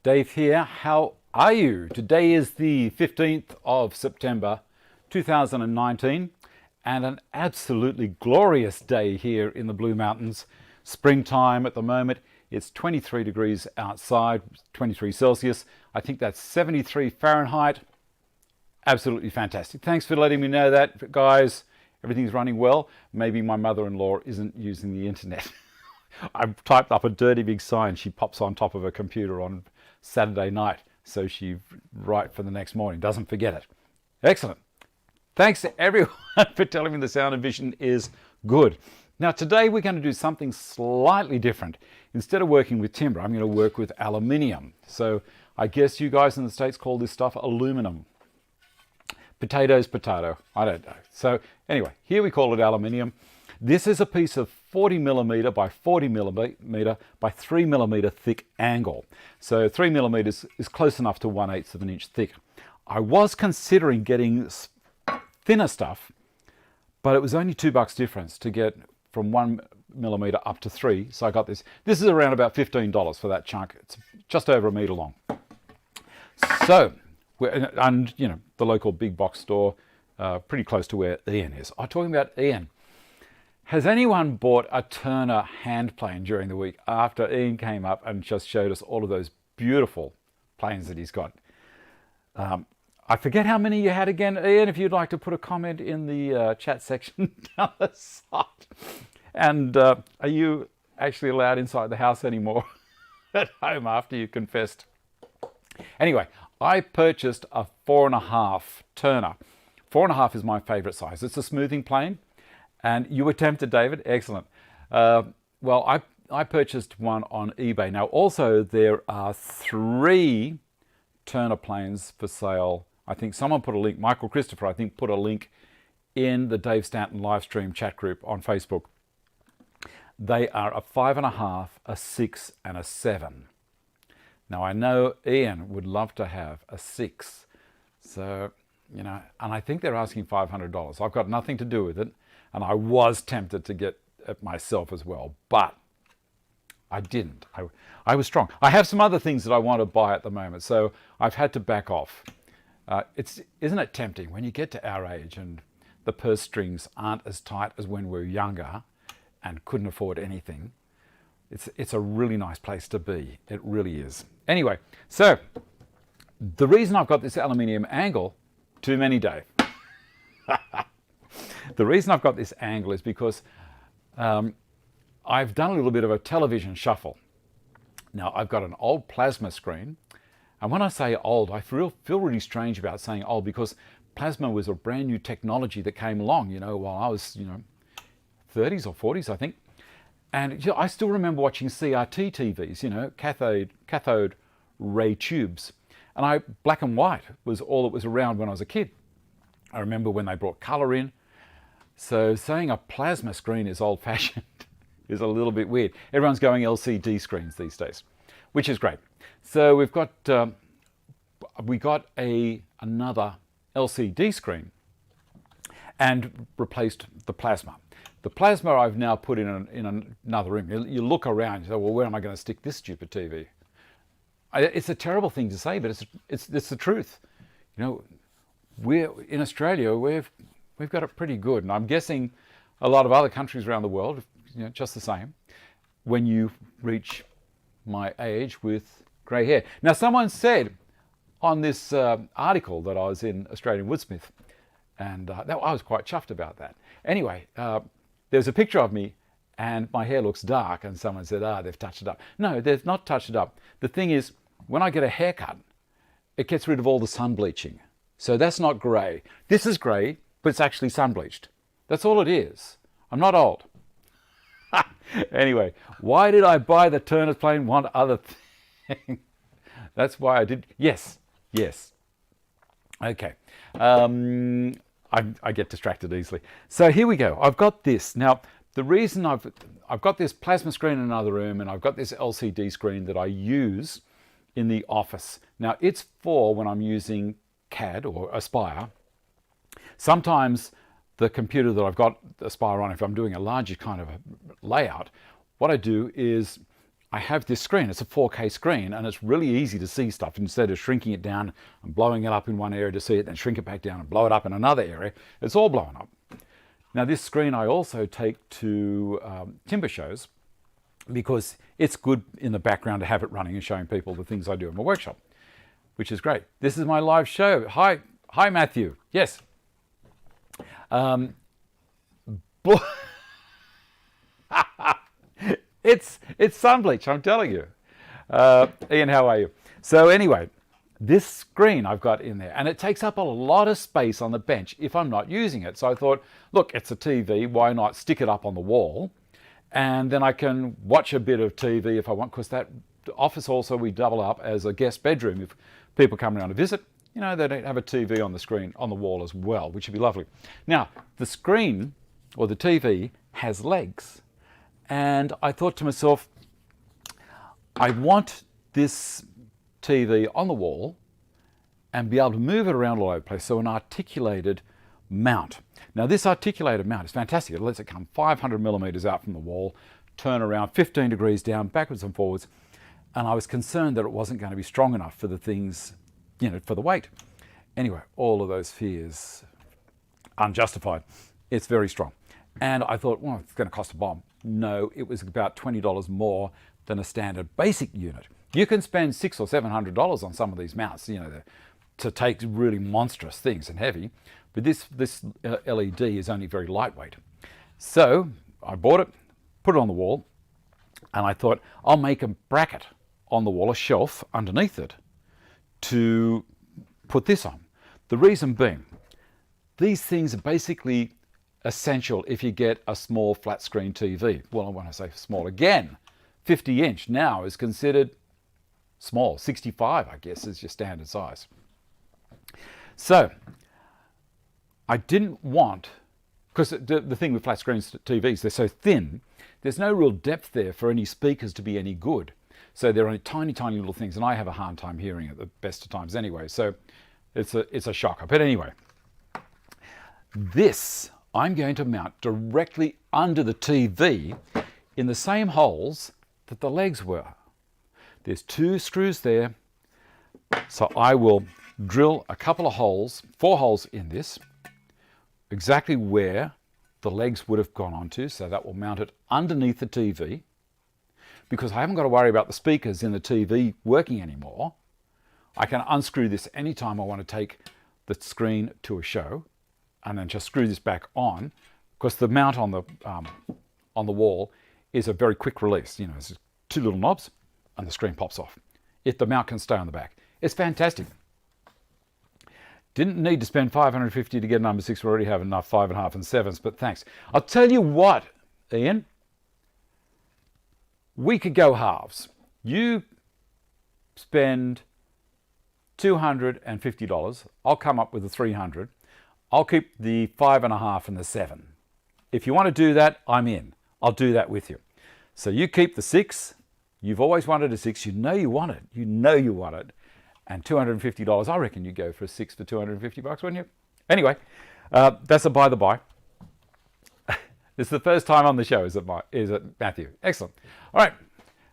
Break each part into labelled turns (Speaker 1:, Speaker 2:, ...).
Speaker 1: Dave here. How are you? Today is the 15th of September 2019 and an absolutely glorious day here in the Blue Mountains. Springtime at the moment. It's 23 degrees outside, 23 Celsius. I think that's 73 Fahrenheit. Absolutely fantastic. Thanks for letting me know that, guys. Everything's running well. Maybe my mother-in-law isn't using the internet. I've typed up a dirty big sign she pops on top of her computer on Saturday night so she right for the next morning doesn't forget it. Excellent. Thanks to everyone for telling me the sound and vision is good. Now today we're going to do something slightly different. Instead of working with timber, I'm going to work with aluminium. So I guess you guys in the States call this stuff aluminum. Potatoes, potato, I don't know. So anyway, here we call it aluminium. This is a piece of 40 millimeter by 40 millimeter by 3 millimeter thick angle. So 3 millimeters is close enough to 1/8 of an inch thick. I was considering getting thinner stuff, but it was only $2 difference to get from 1 millimeter up to 3. So I got this. This is around about $15 for that chunk. It's just over a meter long. So, and you know, the local big box store, pretty close to where Ian is. I'm talking about Ian. Has anyone bought a Turner hand plane during the week after Ian came up and just showed us all of those beautiful planes that he's got? I forget how many you had again, Ian, if you'd like to put a comment in the chat section down the side. And are you actually allowed inside the house anymore at home after you confessed? Anyway, I purchased a 4.5 Turner. 4.5 is my favorite size. It's a smoothing plane. And you were tempted, David? Excellent. Well, I purchased one on eBay. Now, also, there are 3 Turner planes for sale. I think someone put a link, Michael Christopher, I think, put a link in the Dave Stanton live stream chat group on Facebook. They are a 5.5, a 6, and a 7. Now, I know Ian would love to have a 6. So, you know, and I think they're asking $500. I've got nothing to do with it. And I was tempted to get it myself as well, but I didn't. I was strong. I have some other things that I want to buy at the moment, so I've had to back off. Isn't it tempting when you get to our age and the purse strings aren't as tight as when we were younger and couldn't afford anything? It's a really nice place to be. It really is. Anyway, so the reason I've got this aluminium angle, too many, Dave. The reason I've got this angle is because I've done a little bit of a television shuffle. Now, I've got an old plasma screen. And when I say old, I feel really strange about saying old because plasma was a brand new technology that came along, you know, while I was, 30s or 40s, I think. And I still remember watching CRT TVs, cathode ray tubes. And black and white was all that was around when I was a kid. I remember when they brought color in. So saying a plasma screen is old-fashioned is a little bit weird. Everyone's going LCD screens these days, which is great. So we got another LCD screen and replaced the plasma. The plasma I've now put in another room. You look around, you say, well, where am I going to stick this stupid TV? It's a terrible thing to say, but it's the truth. You know, we're in Australia. We've got it pretty good, and I'm guessing a lot of other countries around the world, just the same, when you reach my age with grey hair. Now, someone said on this article that I was in Australian Woodsmith, and I was quite chuffed about that. Anyway, there's a picture of me, and my hair looks dark, and someone said, they've touched it up. No, they've not touched it up. The thing is, when I get a haircut, it gets rid of all the sun bleaching. So that's not grey. This is grey, but it's actually sun bleached. That's all it is. I'm not old. Anyway, why did I buy the Turner's plane? One other thing. That's why I did. Yes. Okay. I get distracted easily. So here we go. I've got this. Now, the reason I've got this plasma screen in another room, and I've got this LCD screen that I use in the office. Now, it's for when I'm using CAD or Aspire. Sometimes the computer that I've got Aspire on, if I'm doing a larger kind of a layout, what I do is I have this screen. It's a 4K screen, and it's really easy to see stuff instead of shrinking it down and blowing it up in one area to see it, then shrink it back down and blow it up in another area. It's all blown up. Now, this screen I also take to timber shows because it's good in the background to have it running and showing people the things I do in my workshop, which is great. This is my live show. Hi, Matthew. Yes. It's sun bleach, I'm telling you. Ian, how are you? So anyway, this screen I've got in there, and it takes up a lot of space on the bench if I'm not using it. So I thought, look, it's a TV, why not stick it up on the wall? And then I can watch a bit of TV if I want, because that office also we double up as a guest bedroom. If people come around to visit, you know, they don't have a TV on the screen, on the wall as well, which would be lovely. Now, the screen, or the TV, has legs. And I thought to myself, I want this TV on the wall and be able to move it around all over the place, so an articulated mount. Now, this articulated mount is fantastic. It lets it come 500 millimeters out from the wall, turn around 15 degrees down, backwards and forwards. And I was concerned that it wasn't going to be strong enough for the things, you know, for the weight. Anyway, all of those fears unjustified. It's very strong. And I thought, well, it's going to cost a bomb. No, it was about $20 more than a standard basic unit. You can spend $600 or $700 on some of these mounts, you know, to take really monstrous things and heavy. But this LED is only very lightweight. So I bought it, put it on the wall, and I thought I'll make a bracket on the wall, a shelf underneath it, to put this on. The reason being, these things are basically essential if you get a small flat screen TV. Well, when I say small, again, 50-inch now is considered small. 65, I guess, is your standard size. So I didn't want, because the thing with flat screen TVs, they're so thin, there's no real depth there for any speakers to be any good. So they're only tiny, tiny little things, and I have a hard time hearing at the best of times anyway. So it's a shocker. But anyway, this I'm going to mount directly under the TV in the same holes that the legs were. There's 2 screws there. So I will drill a couple of holes, 4 holes in this, exactly where the legs would have gone onto. So that will mount it underneath the TV, because I haven't got to worry about the speakers in the TV working anymore. I can unscrew this anytime I want to take the screen to a show, and then just screw this back on, because the mount on the wall is a very quick release. You know, it's 2 little knobs and the screen pops off. If the mount can stay on the back, it's fantastic. Didn't need to spend $550 to get number 6. We already have enough 5.5 and 7s, but thanks. I'll tell you what, Ian, we could go halves. You spend $250. I'll come up with the $300. I'll keep the 5.5 and the 7. If you want to do that, I'm in. I'll do that with you. So you keep the 6. You've always wanted a 6. You know you want it. You know you want it. And $250, I reckon you'd go for a 6 for $250, wouldn't you? Anyway, that's a by the by. This is the first time on the show, is it Matthew? Excellent. All right.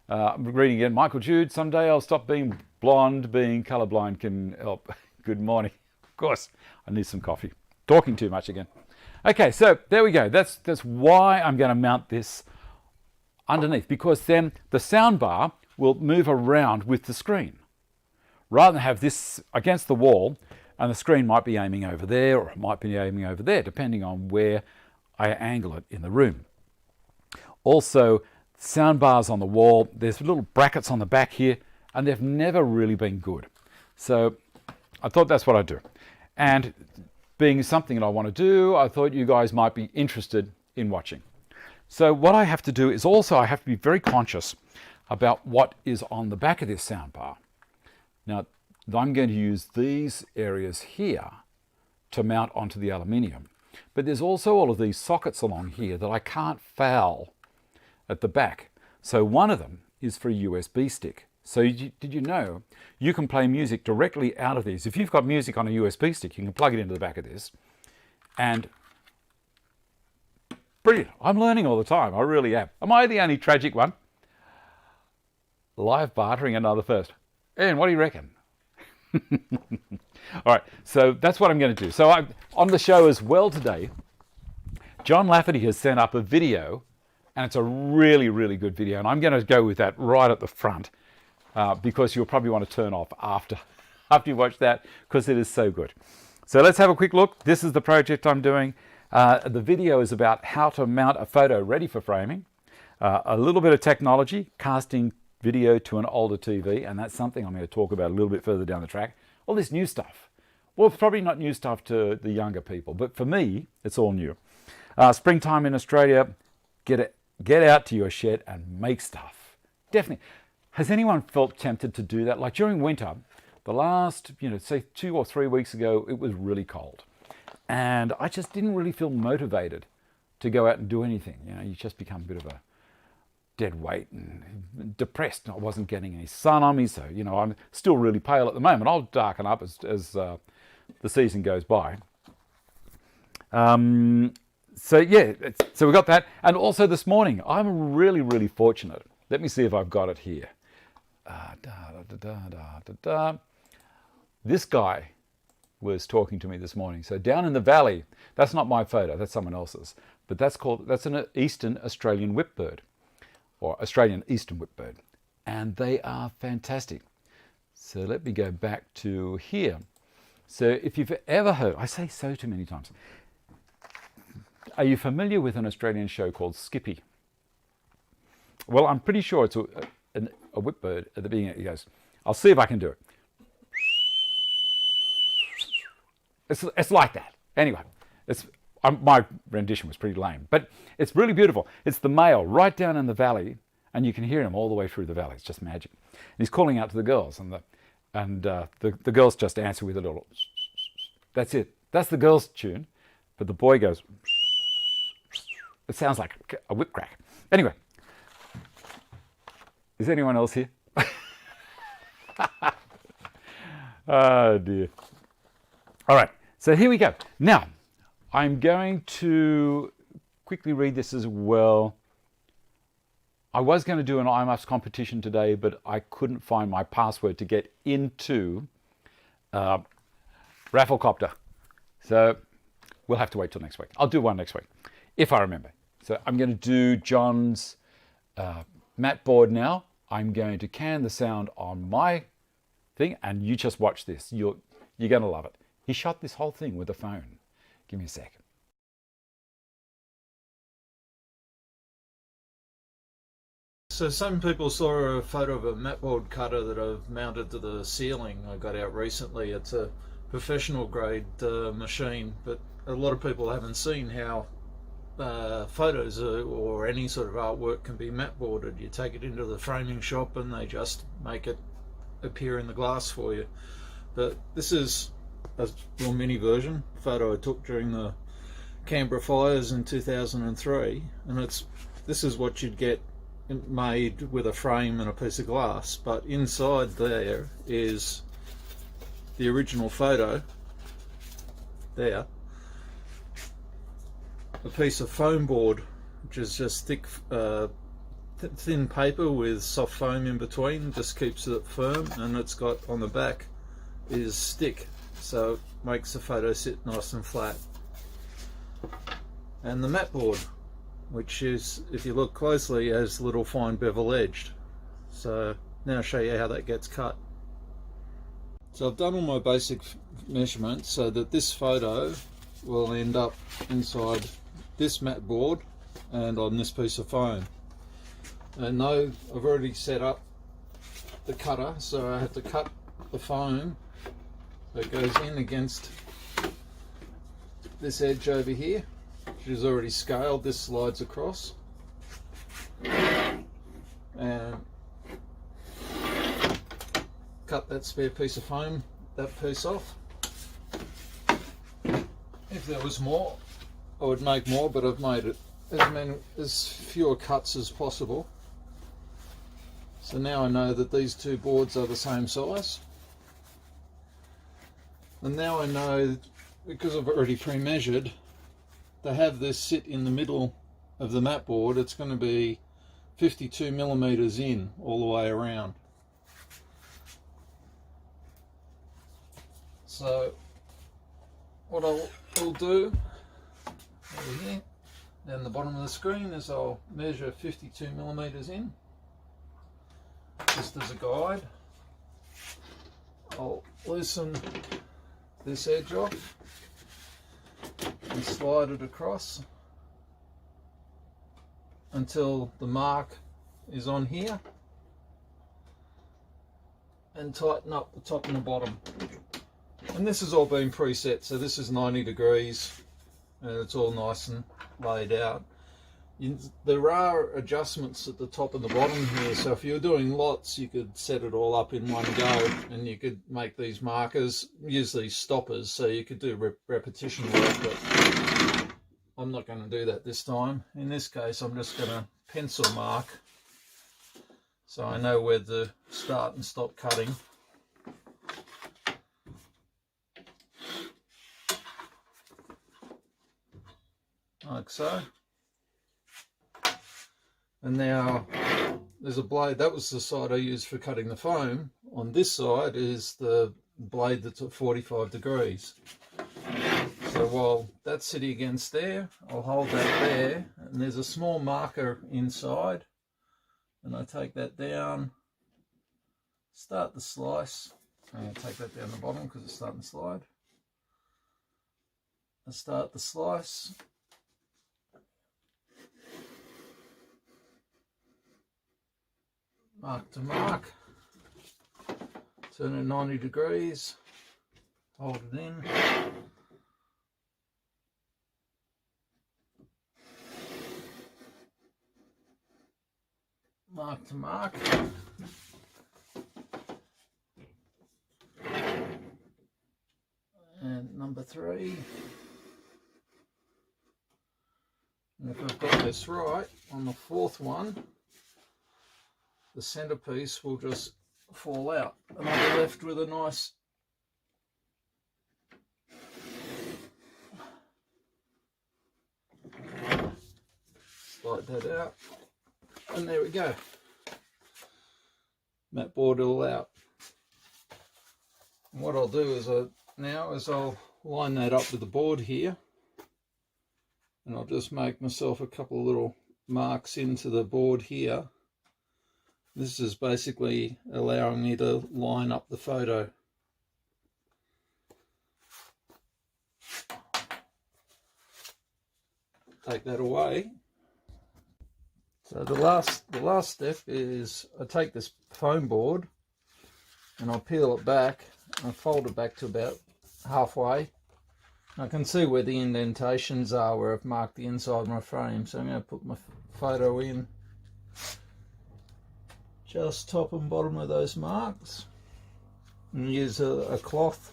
Speaker 1: I'm reading again. Michael Jude, someday I'll stop being blonde. Being colorblind can help. Good morning. Of course, I need some coffee. Talking too much again. Okay, so there we go. That's why I'm going to mount this underneath, because then the sound bar will move around with the screen. Rather than have this against the wall, and the screen might be aiming over there, or it might be aiming over there, depending on where I angle it in the room. Also, sound bars on the wall, there's little brackets on the back here, and they've never really been good. So I thought that's what I'd do. And being something that I want to do, I thought you guys might be interested in watching. So what I have to do is also I have to be very conscious about what is on the back of this soundbar. Now, I'm going to use these areas here to mount onto the aluminium. But there's also all of these sockets along here that I can't foul at the back. So one of them is for a USB stick. So did you know you can play music directly out of these? If you've got music on a USB stick, you can plug it into the back of this. And brilliant. I'm learning all the time. I really am. Am I the only tragic one? live bartering another first. Ian, what do you reckon? All right, so that's what I'm going to do. So on the show as well today, John Lafferty has sent up a video, and it's a really, really good video. And I'm going to go with that right at the front because you'll probably want to turn off after you watch that because it is so good. So let's have a quick look. This is the project I'm doing. The video is about how to mount a photo ready for framing, a little bit of technology, casting video to an older TV, and that's something I'm going to talk about a little bit further down the track. All this new stuff. Well, it's probably not new stuff to the younger people, but for me, it's all new. Springtime in Australia, get out to your shed and make stuff. Definitely. Has anyone felt tempted to do that? Like during winter, the last, say 2 or 3 weeks ago, it was really cold. And I just didn't really feel motivated to go out and do anything. You just become a bit of a dead weight and depressed. I wasn't getting any sun on me, so I'm still really pale at the moment. I'll darken up as the season goes by. So yeah, so we got that, and also this morning I'm really, really fortunate. Let me see if I've got it here. This guy was talking to me this morning. So down in the valley, that's not my photo, that's someone else's, but that's an eastern Australian whipbird. Or Australian eastern whipbird, and they are fantastic. So let me go back to here. So if you've ever heard, I say so too many times, are you familiar with an Australian show called Skippy? Well, I'm pretty sure it's a whipbird at the beginning. He goes, I'll see if I can do it. It's like that. Anyway, my rendition was pretty lame, but it's really beautiful. It's the male right down in the valley, and you can hear him all the way through the valley. It's just magic. And he's calling out to the girls, and the girls just answer with a little. That's it. That's the girls' tune, but the boy goes. It sounds like a whip crack. Anyway, is anyone else here? Oh dear. All right, so here we go. Now, I'm going to quickly read this as well. I was going to do an IMAFS competition today, but I couldn't find my password to get into Rafflecopter. So we'll have to wait till next week. I'll do one next week, if I remember. So I'm going to do John's mat board now. I'm going to can the sound on my thing, and you just watch this. You're going to love it. He shot this whole thing with a phone. Give me a sec.
Speaker 2: So some people saw a photo of a mat board cutter that I've mounted to the ceiling I got out recently. It's a professional grade machine, but a lot of people haven't seen how photos or any sort of artwork can be mat boarded. You take it into the framing shop and they just make it appear in the glass for you. But this is a little mini version photo I took during the Canberra fires in 2003, and this is what you'd get made with a frame and a piece of glass, but inside there is the original photo there, a piece of foam board, which is just thick thin paper with soft foam in between, just keeps it firm, and it's got on the back is stick, so it makes the photo sit nice and flat. And the mat board, which is, if you look closely, has little fine bevel edged. So now I'll show you how that gets cut. So I've done all my basic measurements so that this photo will end up inside this mat board and on this piece of foam. And now I've already set up the cutter, so I have to cut the foam that goes in against this edge over here, which is already scaled. This slides across, and cut that spare piece of foam, that piece off. If there was more, I would make more, but I've made it as fewer cuts as possible. So now I know that these two boards are the same size. And now I know, because I've already pre-measured, to have this sit in the middle of the mat board, it's going to be 52 millimeters in all the way around. So what I'll do over here down the bottom of the screen is I'll measure 52 millimeters in, just as a guide. I'll loosen this edge off and slide it across until the mark is on here, and tighten up the top and the bottom. And this has all been preset, so this is 90 degrees and it's all nice and laid out. There are adjustments at the top and the bottom here, so if you're doing lots you could set it all up in one go, and you could make these markers, use these stoppers, so you could do repetition work, but I'm not going to do that this time. In this case I'm just going to pencil mark so I know where to start and stop cutting. Like so. And now there's a blade, that was the side I used for cutting the foam. On this side is the blade that's at 45 degrees. So while that's sitting against there, I'll hold that there, and there's a small marker inside, and I take that down, start the slice. I'm going to take that down the bottom because it's starting to slide. I start the slice. Mark to mark, turn it 90 degrees, hold it in, mark to mark, and number 3. And if I've got this right, on the 4th one, the centerpiece will just fall out, and I'll be left with a nice slide that out, and there we go. Mat board all out. And what I'll do is I'll line that up with the board here, and I'll just make myself a couple of little marks into the board here. This is basically allowing me to line up the photo. Take that away. So the last step is I take this foam board and I'll peel it back and I fold it back to about halfway. I can see where the indentations are where I've marked the inside of my frame, so I'm going to put my photo in. Just top and bottom of those marks, and use a cloth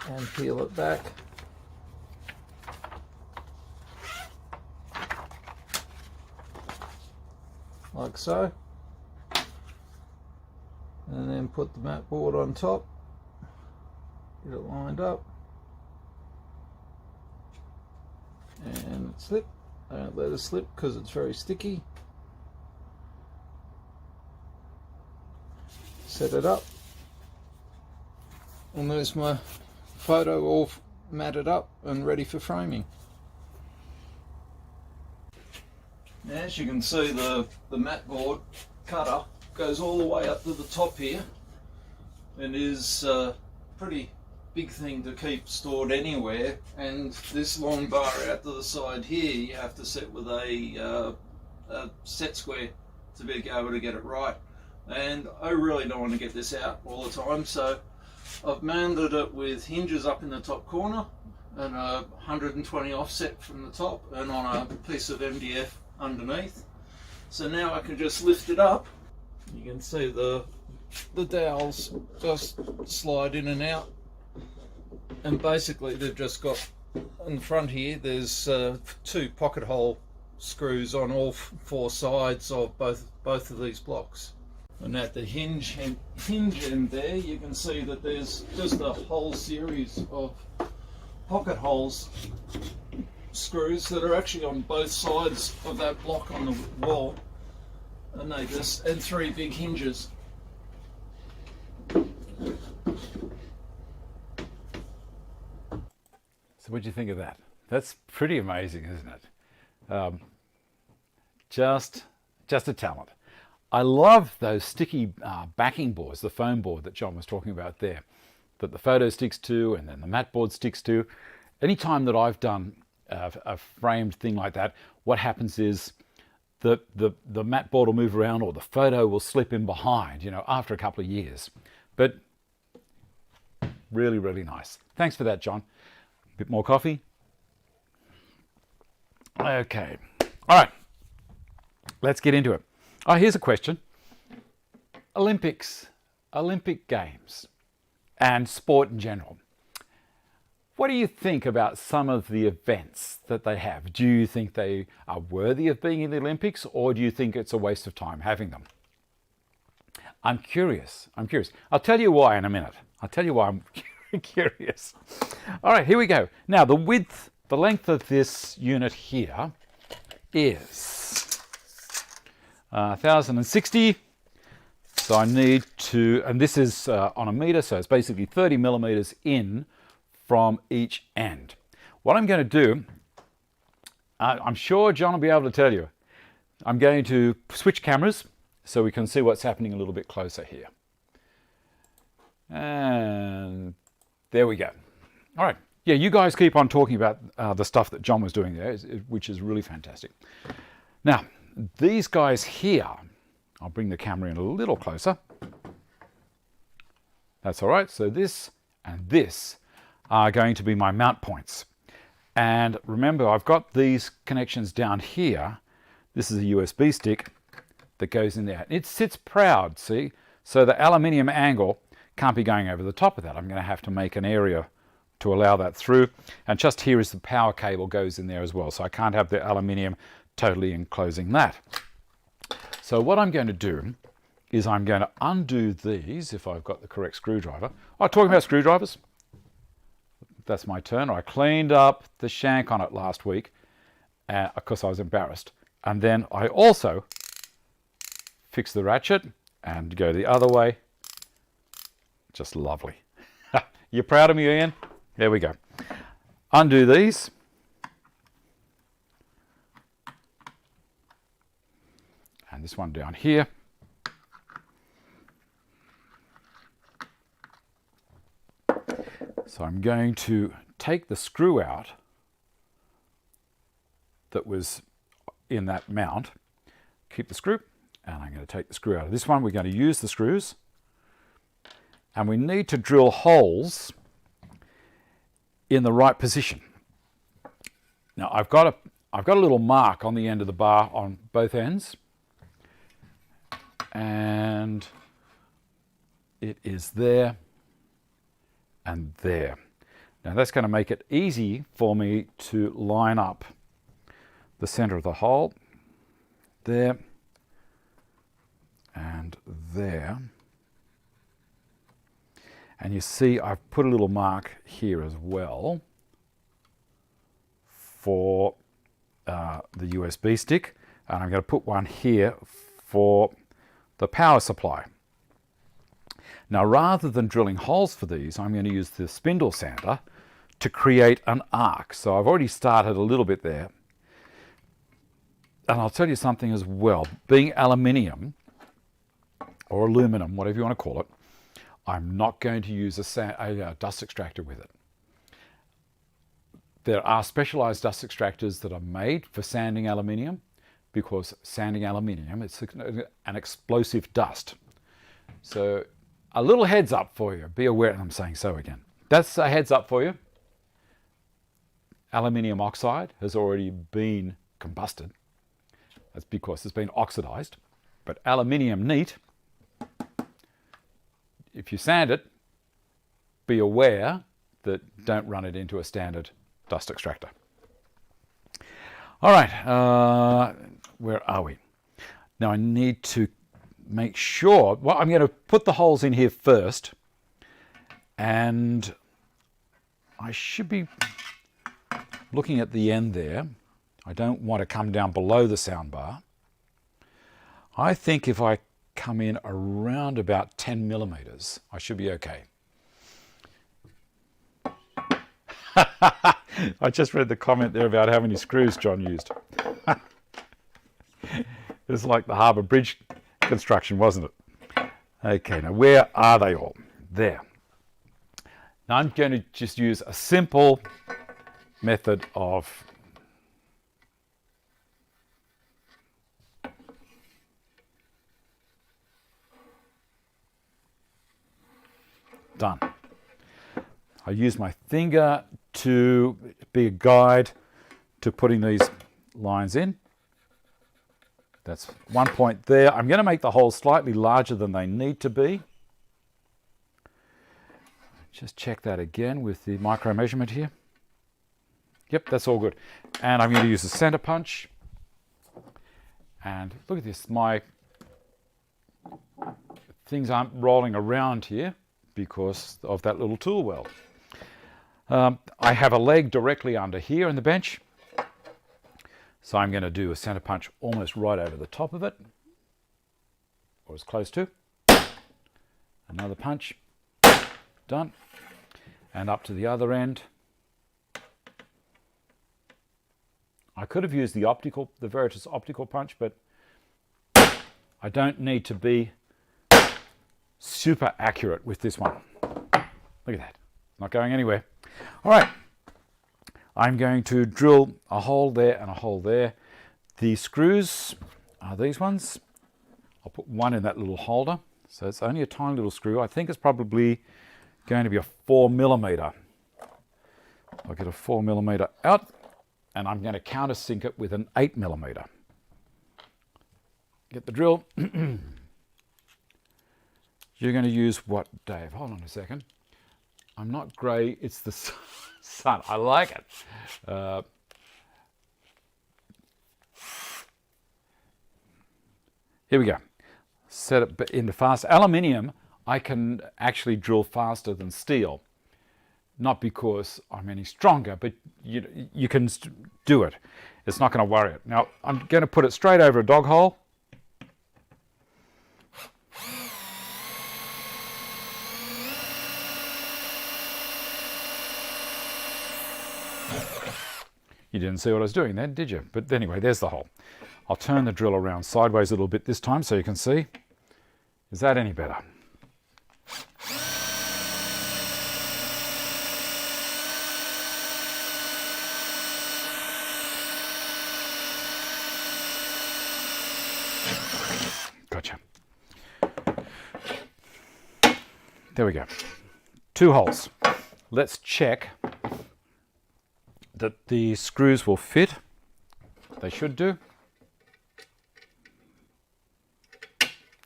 Speaker 2: and peel it back. Like so. And then put the mat board on top, get it lined up, and slip. Don't let it slip because it's very sticky. Set it up, and there's my photo all matted up and ready for framing. Now, as you can see, the mat board cutter goes all the way up to the top here, and is a pretty big thing to keep stored anywhere. And this long bar out to the side here, you have to set with a set square to be able to get it right. And I really don't want to get this out all the time, so I've mounted it with hinges up in the top corner and a 120 offset from the top, and on a piece of MDF underneath. So now I can just lift it up. You can see the dowels just slide in and out, and basically they've just got in front here, there's 2 pocket hole screws on all 4 sides of both of these blocks. And at the hinge end there, you can see that there's just a whole series of pocket holes screws that are actually on both sides of that block on the wall, and and 3 big hinges.
Speaker 1: So what do you think of that? That's pretty amazing, isn't it? Just a talent. I love those sticky backing boards, the foam board that John was talking about there, that the photo sticks to and then the mat board sticks to. Anytime that I've done a framed thing like that, what happens is the mat board will move around or the photo will slip in behind, you know, after a couple of years. But really, really nice. Thanks for that, John. A bit more coffee. Okay. All right. Let's get into it. Oh, here's a question. Olympics, Olympic Games, and sport in general. What do you think about some of the events that they have? Do you think they are worthy of being in the Olympics, or do you think it's a waste of time having them? I'm curious. I'll tell you why in a minute. I'll tell you why I'm curious. All right, here we go. Now, the length of this unit here is 1060. So I need to, and this is on a meter, so it's basically 30 millimeters in from each end. What I'm going to do, I'm sure John will be able to tell you. I'm going to switch cameras so we can see what's happening a little bit closer here. And there we go. All right. Yeah, you guys keep on talking about the stuff that John was doing there, which is really fantastic. Now, these guys here, I'll bring the camera in a little closer. That's all right. So this and this are going to be my mount points. And remember, I've got these connections down here. This is a USB stick that goes in there. It sits proud, see? So the aluminium angle can't be going over the top of that. I'm going to have to make an area to allow that through. And just here is the power cable goes in there as well. So I can't have the aluminium totally enclosing that. So what I'm going to do is I'm going to undo these if I've got the correct screwdriver. Oh, talking about screwdrivers, that's my turn. I cleaned up the shank on it last week because I was embarrassed. And then I also fixed the ratchet and go the other way. Just lovely. You proud of me, Ian? There we go. Undo these. And this one down here. So I'm going to take the screw out that was in that mount, keep the screw, and I'm going to take the screw out of this one. We're going to use the screws, and we need to drill holes in the right position. Now I've got a little mark on the end of the bar on both ends, and it is there and there. Now that's going to make it easy for me to line up the center of the hole there and there. And you see I've put a little mark here as well for the USB stick, and I'm going to put one here for the power supply. Now, rather than drilling holes for these, I'm going to use the spindle sander to create an arc. So I've already started a little bit there. And I'll tell you something as well. Being aluminium, or aluminum, whatever you want to call it, I'm not going to use a dust extractor with it. There are specialized dust extractors that are made for sanding aluminium, because sanding aluminium, it's an explosive dust. So a little heads up for you. Be aware, and I'm saying so again. That's a heads up for you. Aluminium oxide has already been combusted. That's because it's been oxidized. But aluminium neat, if you sand it, be aware that don't run it into a standard dust extractor. All right, where are we? Now I need to make sure, well, I'm going to put the holes in here first, and I should be looking at the end there, I don't want to come down below the sound bar. I think if I come in around about 10 millimeters, I should be okay. I just read the comment there about how many screws John used. It's like the Harbour Bridge construction, wasn't it? Okay, now where are they all? There. Now I'm going to just use a simple method of done. I use my finger to be a guide to putting these lines in. That's one point there. I'm going to make the holes slightly larger than they need to be. Just check that again with the micro measurement here. Yep, that's all good. And I'm going to use the center punch. And look at this, my things aren't rolling around here because of that little tool well. I have a leg directly under here in the bench. So I'm going to do a center punch almost right over the top of it, or as close to. Another punch, done. And up to the other end. I could have used the Veritas optical punch, but I don't need to be super accurate with this one. Look at that, not going anywhere. All right. I'm going to drill a hole there and a hole there. The screws are these ones. I'll put one in that little holder. So it's only a tiny little screw. I think it's probably going to be a 4 millimeter. I'll get a 4 millimeter out and I'm going to countersink it with an 8 millimeter. Get the drill. You're going to use what, Dave? Hold on a second. I'm not grey, it's the sun. I like it. Here we go. Set it into fast. Aluminium, I can actually drill faster than steel. Not because I'm any stronger, but you can do it. It's not going to worry it. Now, I'm going to put it straight over a dog hole. You didn't see what I was doing then, did you? But anyway, there's the hole. I'll turn the drill around sideways a little bit this time so you can see. Is that any better? Gotcha. There we go. 2 holes. Let's check that the screws will fit. They should do.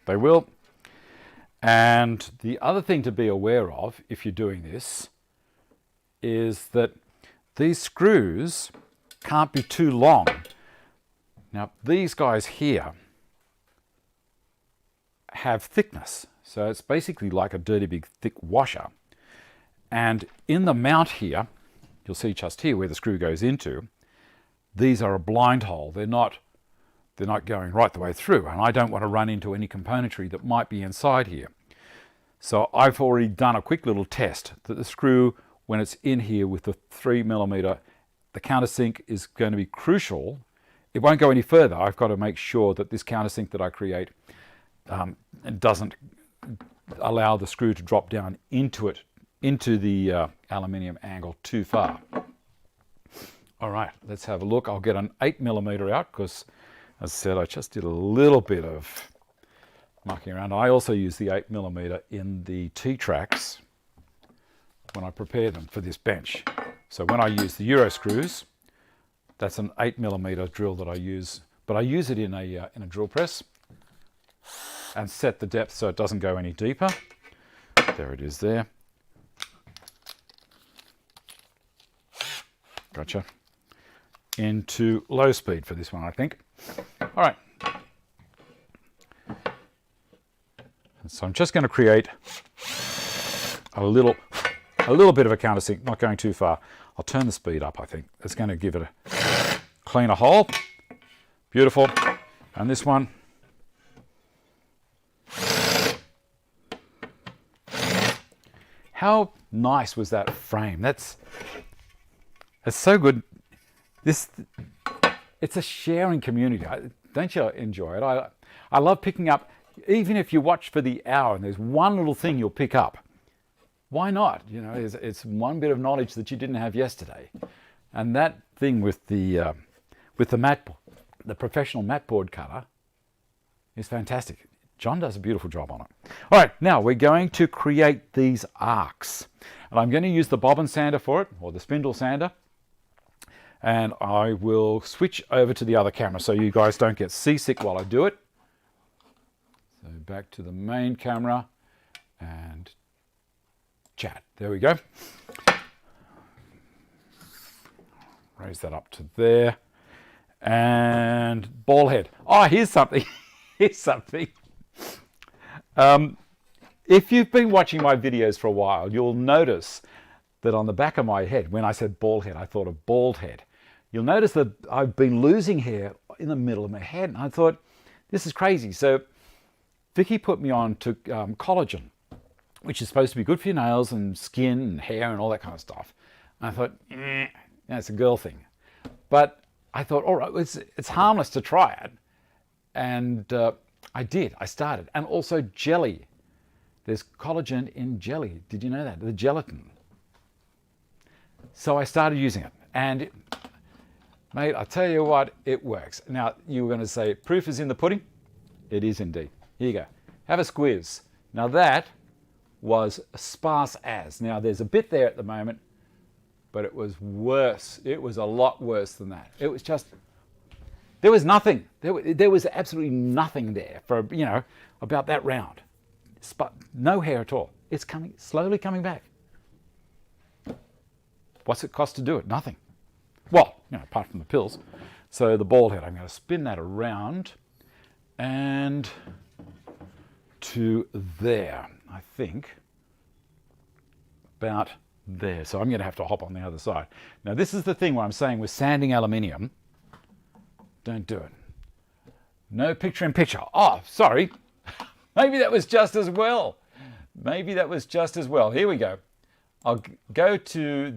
Speaker 1: They will. And the other thing to be aware of if you're doing this is that these screws can't be too long. Now these guys here have thickness, so it's basically like a dirty big thick washer. And in the mount here, you'll see just here where the screw goes into, these are a blind hole. They're not going right the way through, and I don't want to run into any componentry that might be inside here. So I've already done a quick little test that the screw, when it's in here with the 3 millimeter, the countersink is going to be crucial. It won't go any further. I've got to make sure that this countersink that I create doesn't allow the screw to drop down into the aluminium angle too far. All right, let's have a look. I'll get an 8 millimeter out because, as I said, I just did a little bit of mucking around. I also use the 8 millimeter in the T-tracks when I prepare them for this bench. So when I use the Euro screws, that's an 8 millimeter drill that I use, but I use it in a drill press and set the depth so it doesn't go any deeper. There it is there. Gotcha. Into low speed for this one, I think. All right. So I'm just going to create a little a little bit of a countersink, not going too far. I'll turn the speed up, I think. It's going to give it a cleaner hole. Beautiful. And this one. How nice was that frame? It's so good. It's a sharing community. Don't you enjoy it? I love picking up, even if you watch for the hour and there's one little thing you'll pick up. Why not? You know, it's one bit of knowledge that you didn't have yesterday. And that thing with the professional mat board cutter is fantastic. John does a beautiful job on it. All right, now we're going to create these arcs. And I'm going to use the bobbin sander for it, or the spindle sander. And I will switch over to the other camera so you guys don't get seasick while I do it. So back to the main camera and chat. There we go. Raise that up to there. And ball head. Oh, here's something. Here's something. If you've been watching my videos for a while, you'll notice that on the back of my head, when I said bald head, I thought of bald head. You'll notice that I've been losing hair in the middle of my head, and I thought, this is crazy. So Vicky put me on to collagen, which is supposed to be good for your nails and skin and hair and all that kind of stuff. And I thought, it's a girl thing. But I thought, all right, it's harmless to try it. And I did. I started. And also jelly. There's collagen in jelly. Did you know that? The gelatin. So I started using it. And, mate, I tell you what, it works. Now, you were going to say, proof is in the pudding? It is indeed. Here you go. Have a squeeze. Now, that was sparse as. Now, there's a bit there at the moment, but it was worse. It was a lot worse than that. It was just... There was nothing. There was absolutely nothing there for, about that round. No hair at all. It's slowly coming back. What's it cost to do it? Nothing. Well, apart from the pills. So the bald head, I'm going to spin that around and to there, I think. About there. So I'm going to have to hop on the other side. Now, this is the thing where I'm saying with sanding aluminium, don't do it. No picture in picture. Oh, sorry. Maybe that was just as well. Maybe that was just as well. Here we go. I'll go to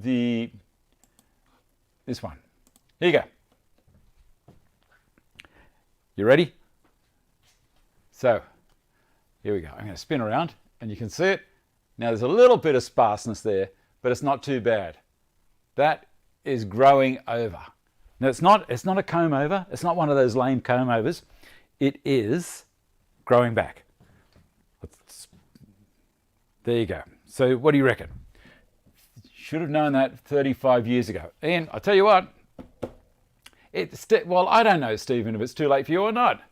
Speaker 1: this one. Here you go. You ready? So, here we go. I'm going to spin around and you can see it. Now there's a little bit of sparseness there, but it's not too bad. That is growing over. Now it's not a comb over. It's not one of those lame comb overs. It is growing back. There you go. So what do you reckon? Should have known that 35 years ago. And I tell you what, well, I don't know, Stephen, if it's too late for you or not.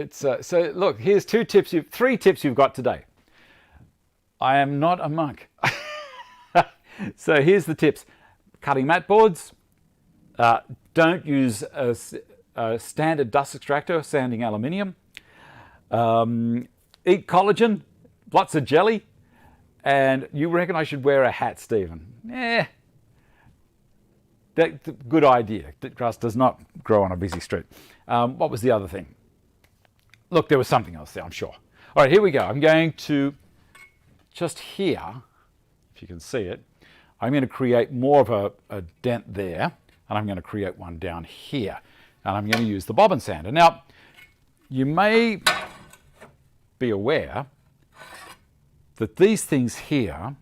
Speaker 1: So look, here's three tips you've got today. I am not a monk. So here's the tips. Cutting mat boards. Don't use a standard dust extractor, sanding aluminium. Eat collagen, lots of jelly. And you reckon I should wear a hat, Stephen? That's a good idea. The grass does not grow on a busy street. What was the other thing? Look, there was something else there, I'm sure. All right, here we go. I'm going to, just here, if you can see it, I'm going to create more of a dent there, and I'm going to create one down here. And I'm going to use the bobbin sander. Now, you may be aware that these things here,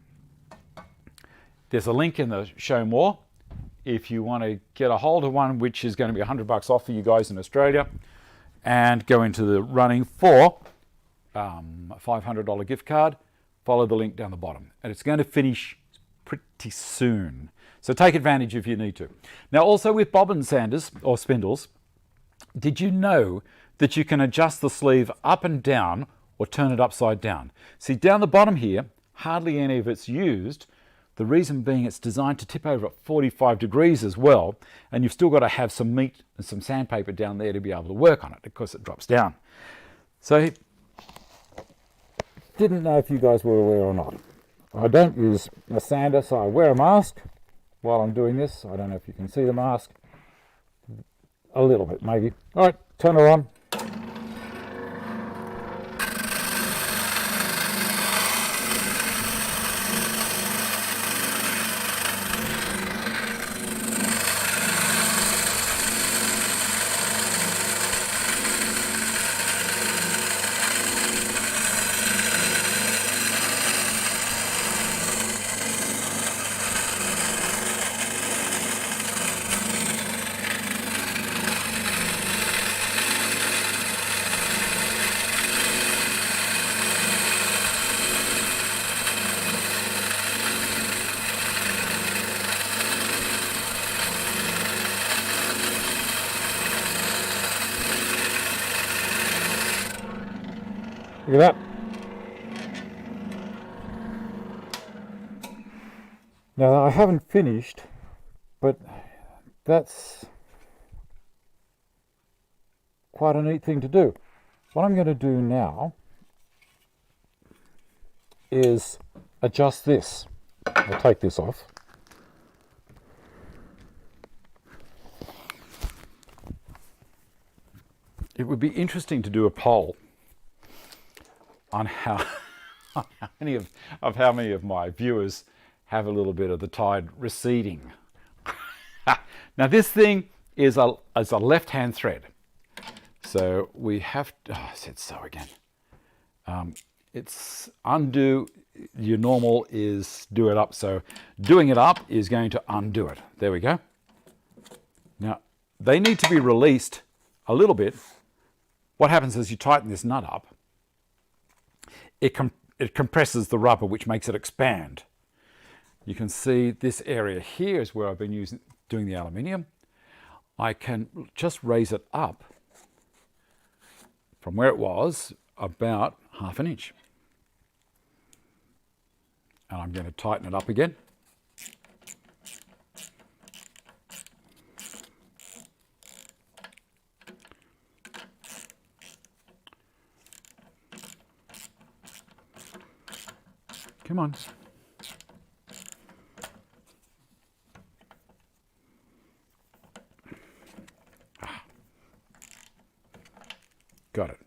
Speaker 1: there's a link in the show more if you want to get a hold of one, which is going to be $100 off for you guys in Australia, and go into the running for a $500 gift card. Follow the link down the bottom, and it's going to finish pretty soon. So take advantage if you need to. Now, also with bobbin sanders or spindles, did you know that you can adjust the sleeve up and down or turn it upside down? See, down the bottom here, hardly any of it's used. The reason being it's designed to tip over at 45 degrees as well, and you've still got to have some meat and some sandpaper down there to be able to work on it because it drops down. So, didn't know if you guys were aware or not. I don't use a sander, so I wear a mask while I'm doing this. I don't know if you can see the mask. A little bit, maybe. All right, turn her on. Look at that. Now I haven't finished, but that's quite a neat thing to do. What I'm going to do now is adjust this. I'll take this off. It would be interesting to do a poll on how many of my viewers have a little bit of the tide receding. Now this thing is a left-hand thread, so we have to, I said so again. It's undo. Your normal is do it up, so doing it up is going to undo it. There we go. Now they need to be released a little bit. What happens is you tighten this nut up, it compresses the rubber, which makes it expand. You can see this area here is where I've been doing the aluminium. I can just raise it up from where it was about 1/2 inch. And I'm going to tighten it up again. Come on. Got it.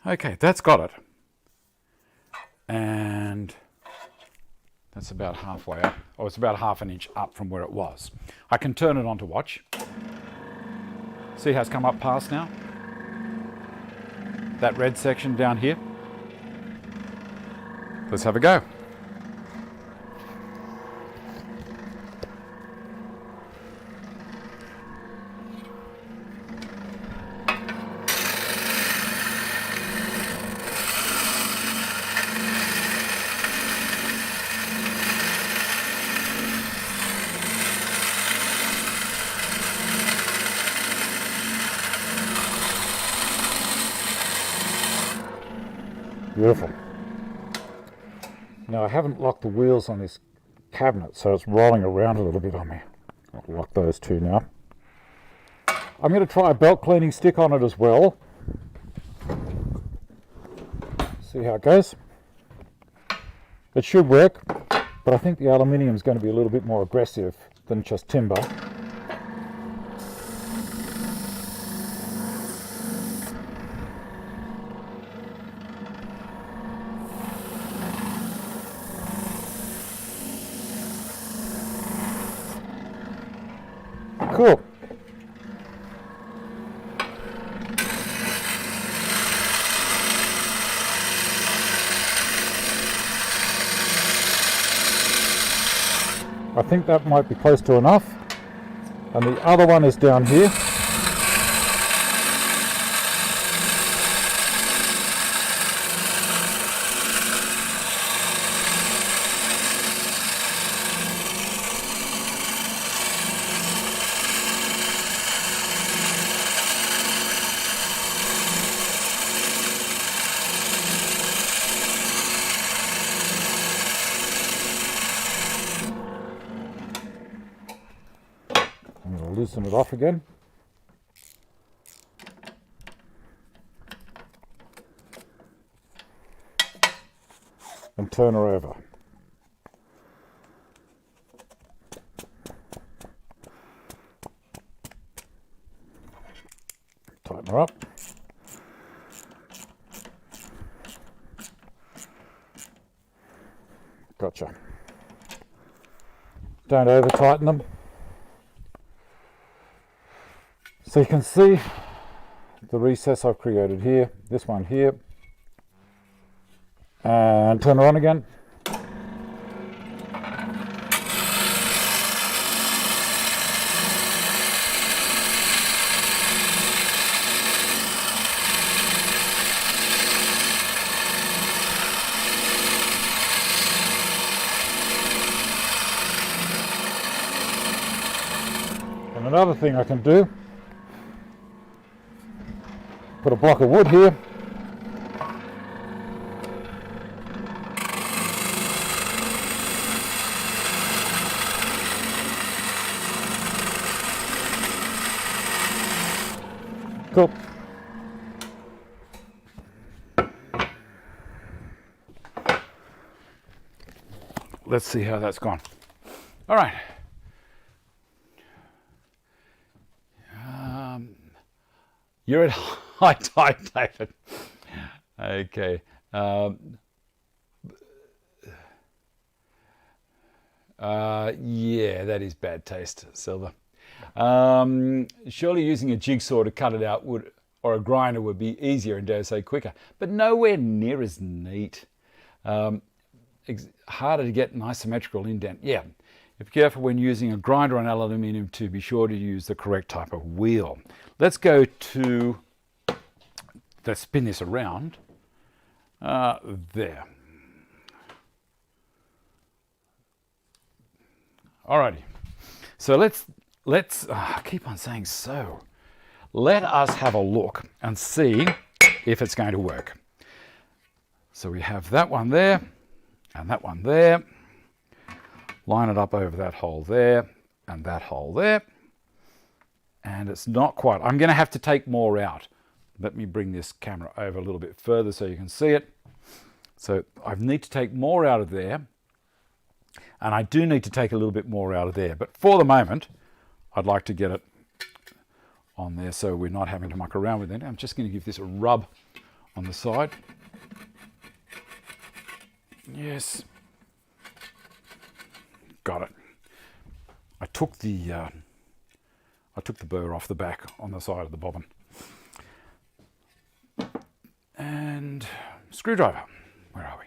Speaker 1: Okay, that's got it. And that's about halfway up. Oh, it's about 1/2 inch up from where it was. I can turn it on to watch. See how it's come up past now? That red section down here. Let's have a go. Beautiful. Now I haven't locked the wheels on this cabinet, so it's rolling around a little bit on me. I'll lock those two now. I'm going to try a belt cleaning stick on it as well. See how it goes. It should work, but I think the aluminium is going to be a little bit more aggressive than just timber. Cool. I think that might be close to enough. And the other one is down here. I'm going to loosen it off again. And turn her over. tighten her up. Gotcha. Don't over tighten them. So you can see the recess I've created here, this one here, and turn her on again. And another thing I can do, put a block of wood here, cool. Let's see how that's gone. All right. You're at high tide, David. Okay. Yeah, that is bad taste, Silver. Surely using a jigsaw to cut it out would, or a grinder would be easier and dare say quicker, but nowhere near as neat. Harder to get an isometrical indent. Yeah, be careful when using a grinder on aluminium to be sure to use the correct type of wheel. Let's go to, let's spin this around. There. Alrighty. So let's I keep on saying so. Let us have a look and see if it's going to work. So we have that one there and that one there. Line it up over that hole there and that hole there. And it's not quite. I'm going to have to take more out. Let me bring this camera over a little bit further so you can see it. So I need to take more out of there. And I do need to take a little bit more out of there. But for the moment, I'd like to get it on there so we're not having to muck around with it. I'm just going to give this a rub on the side. Yes. Got it. I took the burr off the back on the side of the bobbin. And screwdriver. Where are we?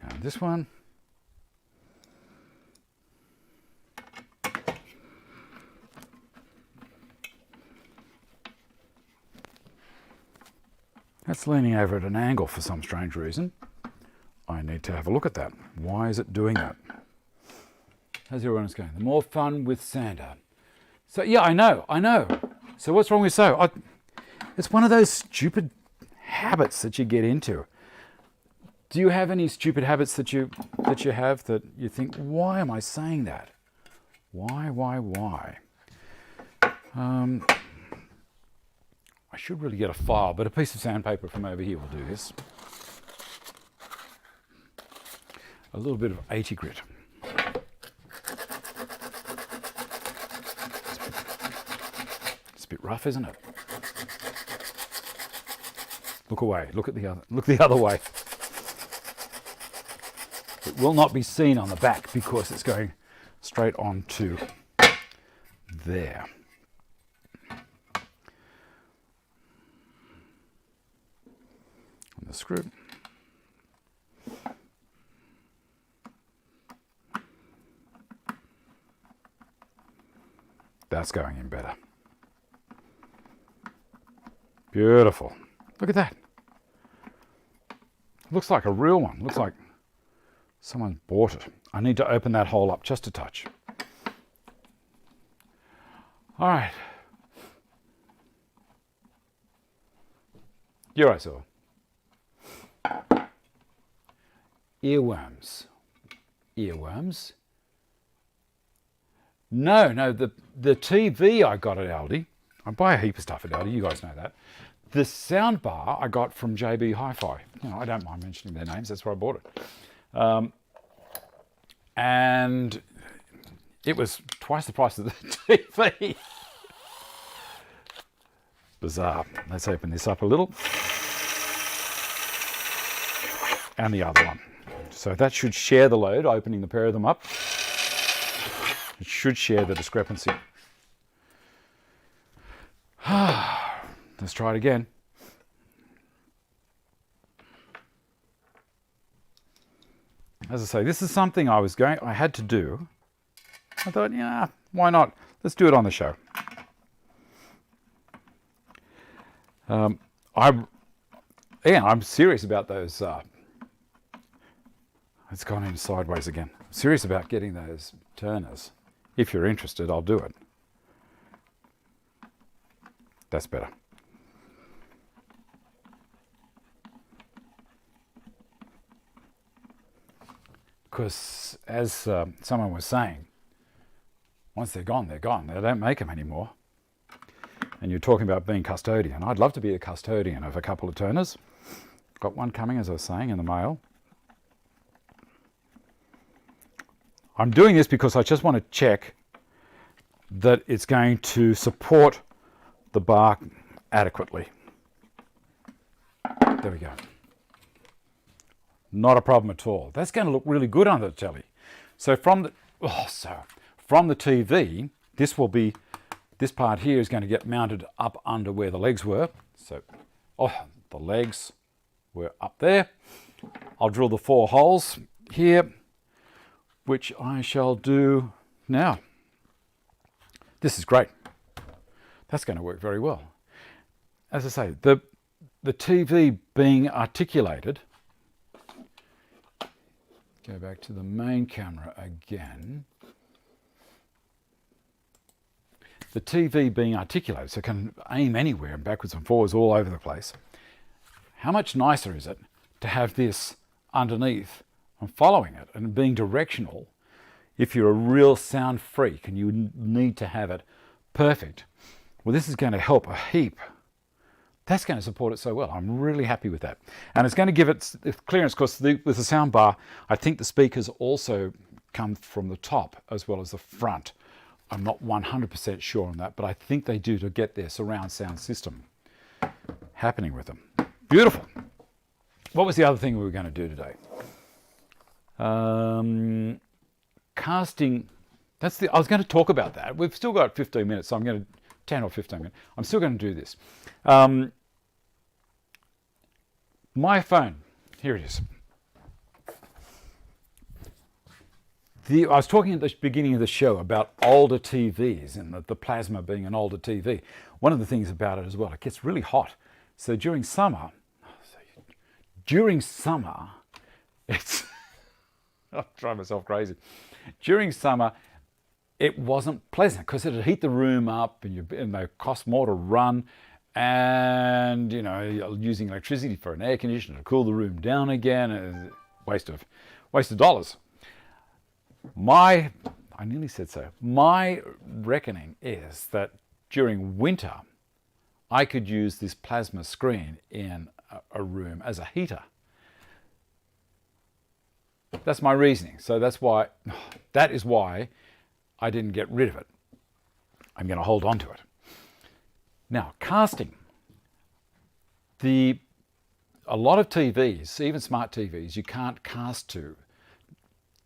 Speaker 1: And this one. That's leaning over at an angle for some strange reason. I need to have a look at that. Why is it doing that? How's everyone else going? The more fun with sander. So yeah, I know. So what's wrong with so? It's one of those stupid habits that you get into. Do you have any stupid habits that you have that you think, why am I saying that? Why? I should really get a file, but a piece of sandpaper from over here will do this. A little bit of 80 grit. It's a bit rough, isn't it? Look away. Look the other way. It will not be seen on the back because it's going straight on to there. And the screw. That's going in better. Beautiful. Look at that. Looks like a real one. Looks like someone bought it. I need to open that hole up just a touch. All right. Here I saw. Earworms. earworms. No, the TV I got at Aldi. I buy a heap of stuff at Aldi, you guys know that. The sound bar I got from JB Hi-Fi. You know, I don't mind mentioning their names, that's where I bought it. And it was twice the price of the TV. Bizarre. Let's open this up a little. And the other one. So that should share the load, opening the pair of them up. It should share the discrepancy. Let's try it again. As I say, this is something I had to do. I thought, yeah, why not? Let's do it on the show. I'm serious about those. It's gone in sideways again. I'm serious about getting those turners. If you're interested, I'll do it. That's better. Because as someone was saying, once they're gone, they're gone. They don't make them anymore. And you're talking about being custodian. I'd love to be a custodian of a couple of turners. Got one coming, as I was saying, in the mail. I'm doing this because I just want to check that it's going to support the bark adequately. There we go. Not a problem at all. That's going to look really good on the telly. So from the TV, this part here is going to get mounted up under where the legs were. So, the legs were up there. I'll drill the 4 holes here, which I shall do now. This is great. That's going to work very well. As I say, the TV being articulated. Go back to the main camera again. The TV being articulated, so it can aim anywhere and backwards and forwards all over the place. How much nicer is it to have this underneath and following it and being directional if you're a real sound freak and you need to have it perfect? Well, this is going to help a heap. That's going to support it so well. I'm really happy with that. And it's going to give it clearance, because with the sound bar, I think the speakers also come from the top as well as the front. I'm not 100% sure on that, but I think they do to get their surround sound system happening with them. Beautiful. What was the other thing we were going to do today? Casting. I was going to talk about that. We've still got 15 minutes, so I'm going to 10 or 15 minutes. I'm still going to do this. My phone. Here it is. I was talking at the beginning of the show about older TVs and the plasma being an older TV. One of the things about it as well, it gets really hot. So during summer, it's, I'll drive myself crazy. During summer, it wasn't pleasant because it'd heat the room up and they cost more to run. And, you know, you're using electricity for an air conditioner to cool the room down again. Waste of dollars. I nearly said so. My reckoning is that during winter, I could use this plasma screen in a room as a heater. That's my reasoning. So that is why I didn't get rid of it. I'm going to hold on to it. Now, casting. A lot of TVs, even smart TVs, you can't cast to.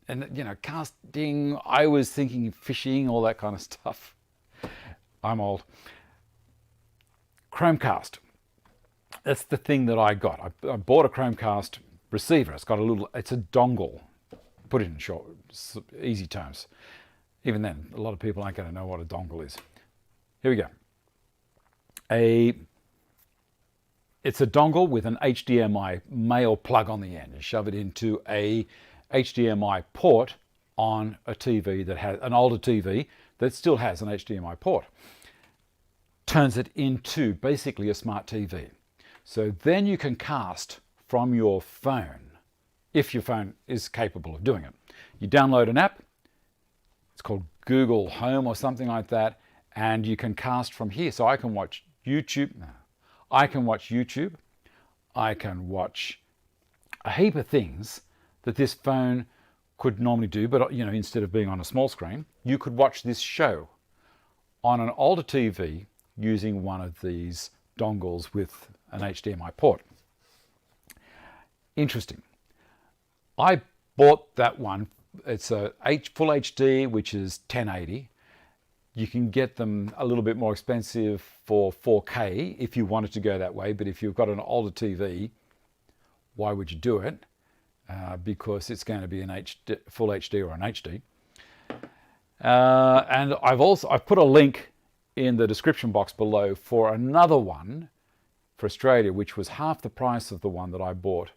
Speaker 1: And, you know, casting, I was thinking fishing, all that kind of stuff. I'm old. Chromecast. That's the thing that I got. I bought a Chromecast receiver. It's a dongle. Put it in short, easy terms. Even then, a lot of people aren't going to know what a dongle is. Here we go. It's a dongle with an HDMI male plug on the end. You shove it into a HDMI port on a TV that has an older TV that still has an HDMI port. Turns it into basically a smart TV. So then you can cast from your phone, if your phone is capable of doing it. You download an app, it's called Google Home or something like that, and you can cast from here. So I can watch YouTube. I can watch YouTube. I can watch a heap of things that this phone could normally do, but instead of being on a small screen, you could watch this show on an older TV using one of these dongles with an HDMI port. Interesting. I bought that one. It's a full HD, which is 1080. You can get them a little bit more expensive for 4K if you wanted to go that way, but if you've got an older TV, why would you do it? Because it's going to be an full HD or an HD. And I've put a link in the description box below for another one for Australia, which was half the price of the one that I bought.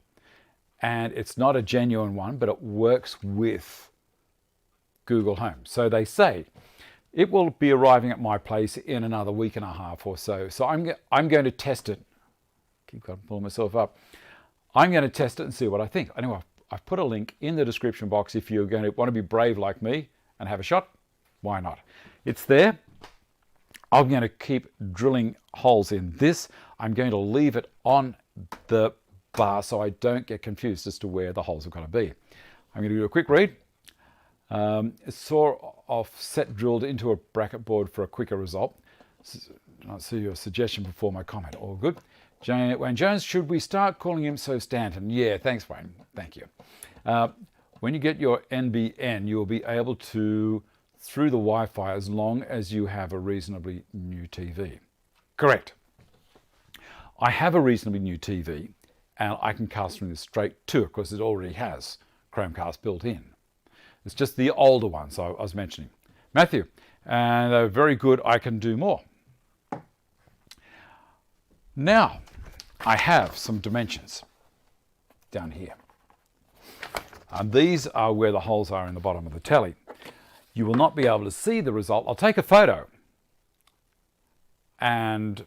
Speaker 1: And it's not a genuine one, but it works with Google Home. So they say it will be arriving at my place in another week and a half or so. So I'm going to test it. Keep pulling myself up. I'm going to test it and see what I think. Anyway, I've put a link in the description box if you're going to want to be brave like me and have a shot. Why not? It's there. I'm going to keep drilling holes in this. I'm going to leave it on the bar so I don't get confused as to where the holes are going to be. I'm going to do a quick read. Saw offset drilled into a bracket board for a quicker result. I see your suggestion before my comment. All good. Wayne Jones, should we start calling him so Stanton? Yeah, thanks Wayne. Thank you. When you get your NBN, you'll be able to through the Wi-Fi as long as you have a reasonably new TV. Correct. I have a reasonably new TV and I can cast from this straight to it because it already has Chromecast built in. It's just the older ones I was mentioning. Matthew, and very good, I can do more. Now, I have some dimensions down here. These are where the holes are in the bottom of the telly. You will not be able to see the result. I'll take a photo and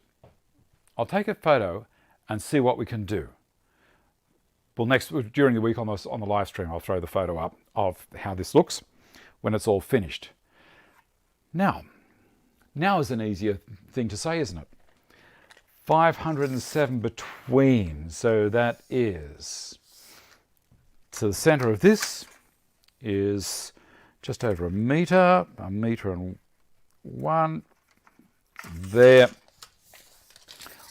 Speaker 1: see what we can do. Well, during the week on the live stream, I'll throw the photo up of how this looks when it's all finished. Now is an easier thing to say, isn't it? 507 between, so that is, to the center of this is just over a meter and 1. There.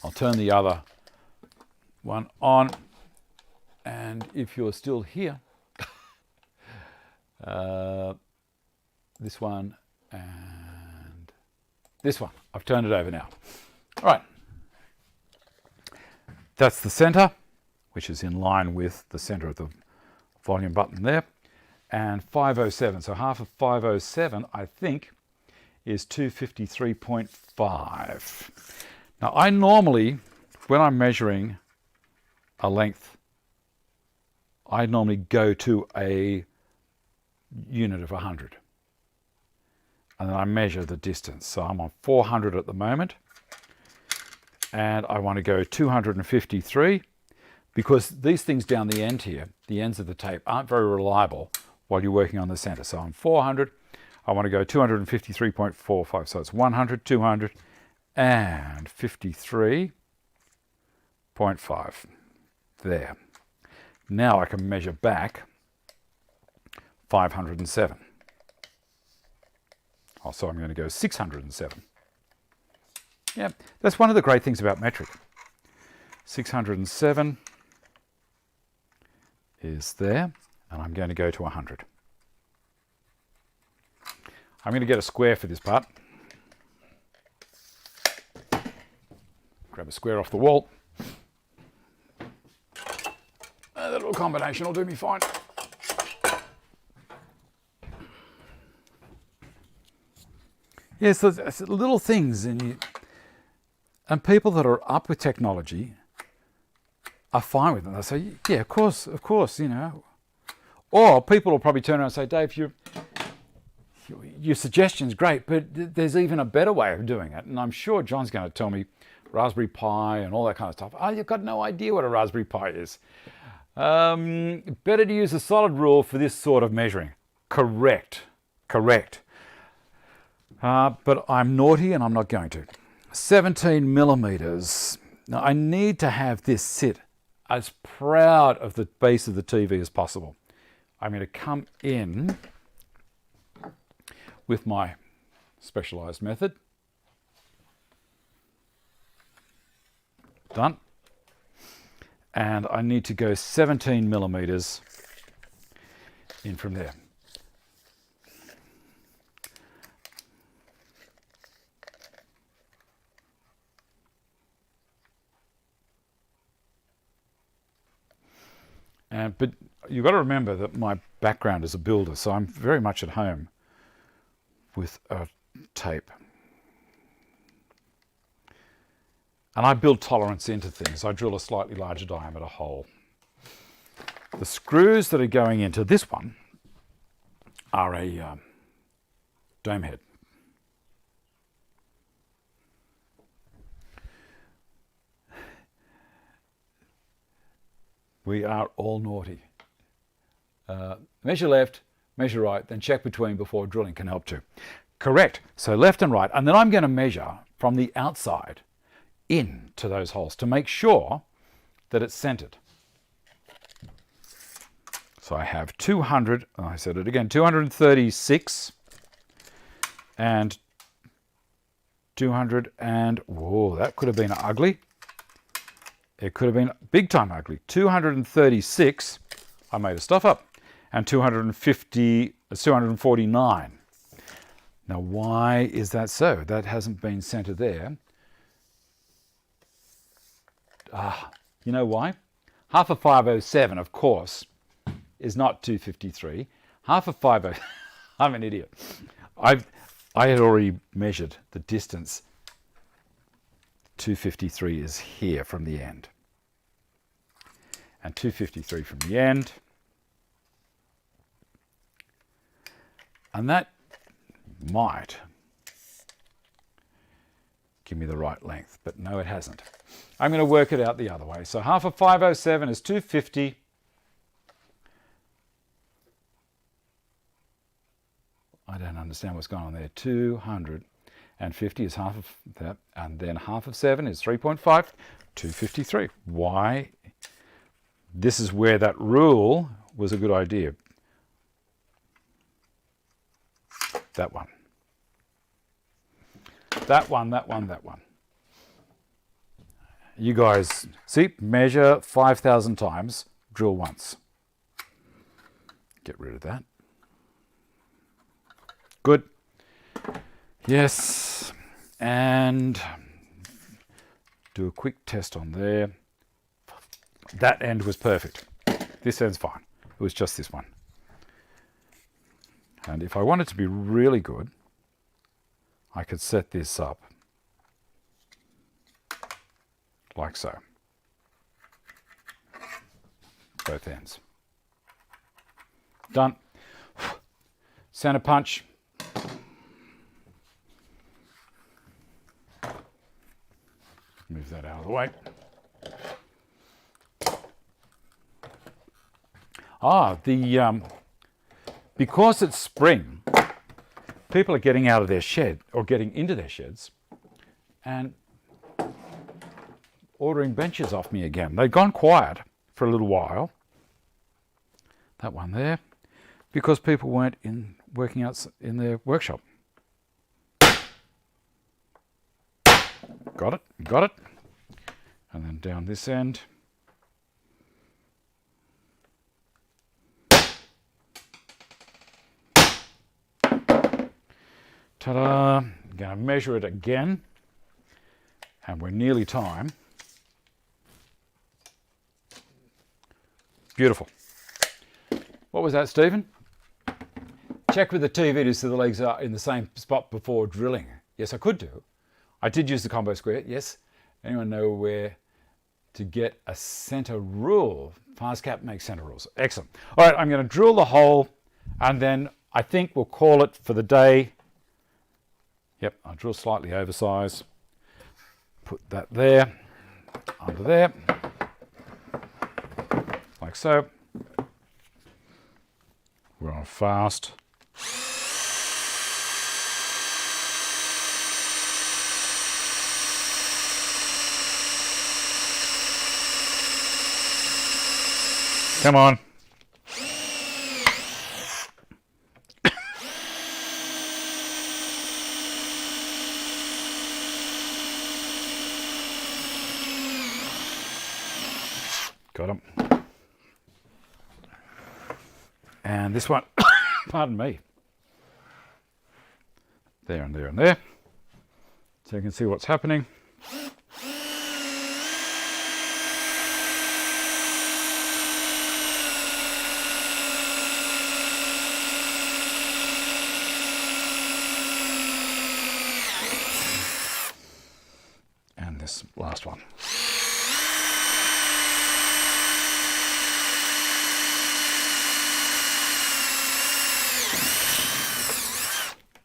Speaker 1: I'll turn the other one on, and if you're still here, this one and this one. I've turned it over now. All right. That's the center, which is in line with the center of the volume button there. And 507, so half of 507, I think, is 253.5. Now, I normally, when I'm measuring a length, I normally go to a unit of 100. And then I measure the distance. So I'm on 400 at the moment. And I want to go 253 because these things down the end here, the ends of the tape, aren't very reliable while you're working on the center. So I'm 400. I want to go 253.45. So it's 100, 200, and 53.5. There. Now I can measure back 507. So I'm going to go 607. Yeah, that's one of the great things about metric. 607 is there, and I'm going to go to 100. I'm going to get a square for this part. Grab a square off the wall. That little combination will do me fine. Yes, yeah, so it's little things, and people that are up with technology are fine with it. They say, yeah, of course, you know. Or people will probably turn around and say, Dave, your suggestion's great, but there's even a better way of doing it. And I'm sure John's going to tell me Raspberry Pi and all that kind of stuff. You've got no idea what a Raspberry Pi is. Better to use a solid rule for this sort of measuring. Correct. Correct. But I'm naughty and I'm not going to. 17 millimeters. Now I need to have this sit as proud of the base of the TV as possible. I'm going to come in with my specialized method. Done. And I need to go 17 millimeters in from there. But you've got to remember that my background is a builder, so I'm very much at home with a tape. And I build tolerance into things. I drill a slightly larger diameter hole. The screws that are going into this one are a dome head. We are all naughty. Measure left, measure right, then check between before drilling can help too. Correct. So left and right. And then I'm going to measure from the outside into those holes to make sure that it's centered. So I have 200, I said it again, 236 and 200 and, whoa, that could have been ugly. It could have been big time ugly. 236, I made a stuff up, and 249. Now, why is that so? That hasn't been centered there. You know why? Half of 507, of course, is not 253. Half of 50, I'm an idiot. I had already measured the distance. 253 is here from the end. And 253 from the end. And that might give me the right length, but no, it hasn't. I'm going to work it out the other way. So half of 507 is 250. I don't understand what's going on there. 250 is half of that, and then half of 7 is 3.5, 253. Why? This is where that rule was a good idea. That one. That one, that one, that one. You guys, see, measure 5,000 times, drill once. Get rid of that. Good. Yes. And do a quick test on there. That end was perfect. This end's fine. It was just this one. And if I want it to be really good, I could set this up like so. Both ends. Done. Center punch. Move that out of the way. Because it's spring, people are getting out of their shed or getting into their sheds and ordering benches off me again. They've gone quiet for a little while. That one there, because people weren't working out in their workshop. Got it, got it. And then down this end. Ta-da! I'm going to measure it again. And we're nearly time. Beautiful. What was that, Stephen? Check with the TV to see the legs are in the same spot before drilling. Yes, I could do. I did use the combo square, yes. Anyone know where to get a center rule? FastCap makes center rules. Excellent. All right, I'm going to drill the hole, and then I think we'll call it for the day. Yep, I'll drill slightly oversized. Put that there, under there, like so. We're on fast. Come on. Got him. And this one, pardon me. There and there and there. So you can see what's happening. And this last one.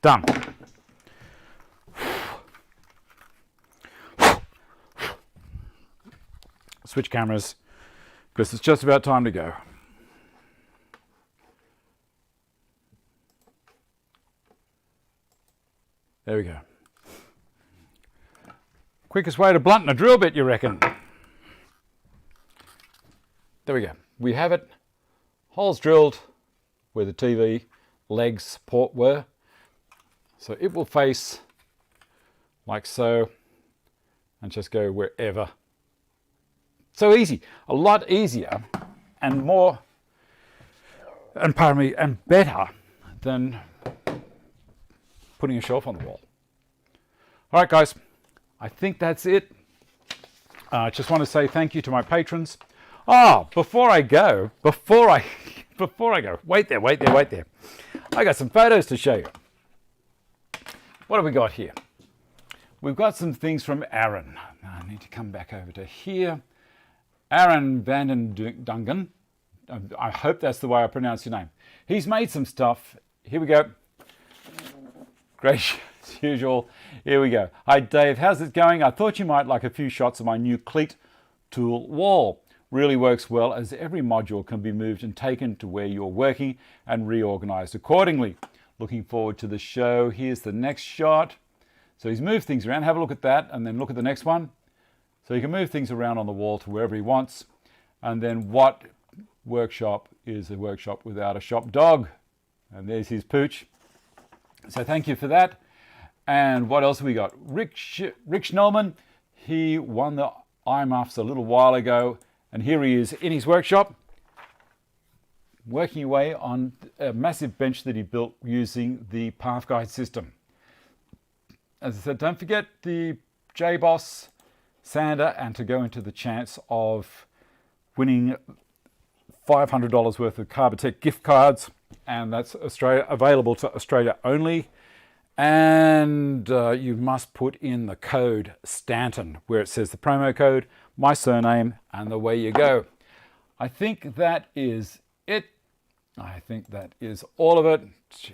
Speaker 1: Done. Switch cameras because it's just about time to go. There we go. Quickest way to blunt a drill bit, you reckon? There we go. We have it. Holes drilled where the TV leg support were. So it will face like so and just go wherever. So easy, a lot easier and more, and pardon me, and better than putting a shelf on the wall. All right, guys, I think that's it. I just want to say thank you to my patrons. Before I go, wait there. I got some photos to show you. What have we got here? We've got some things from Aaron. Now I need to come back over to here. Aaron Vandendungen. I hope that's the way I pronounce your name. He's made some stuff. Here we go. Great as usual. Here we go. Hi Dave, how's it going? I thought you might like a few shots of my new cleat tool wall. Really works well as every module can be moved and taken to where you're working and reorganized accordingly. Looking forward to the show. Here's the next shot. So he's moved things around. Have a look at that and then look at the next one. So he can move things around on the wall to wherever he wants. And then what workshop is a workshop without a shop dog? And there's his pooch. So thank you for that. And what else have we got? Rick Schnellman, he won the IMUFs a little while ago. And here he is in his workshop, working away on a massive bench that he built using the Path Guide system. As I said, don't forget the J-Boss sander and to go into the chance of winning $500 worth of Carbotech gift cards. And that's available to Australia only. And you must put in the code Stanton, where it says the promo code, my surname, and away you go. I think that is it. I think that is all of it.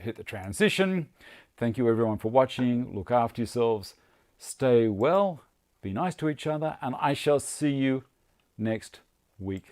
Speaker 1: Hit the transition. Thank you everyone for watching. Look after yourselves. Stay well. Be nice to each other. And I shall see you next week.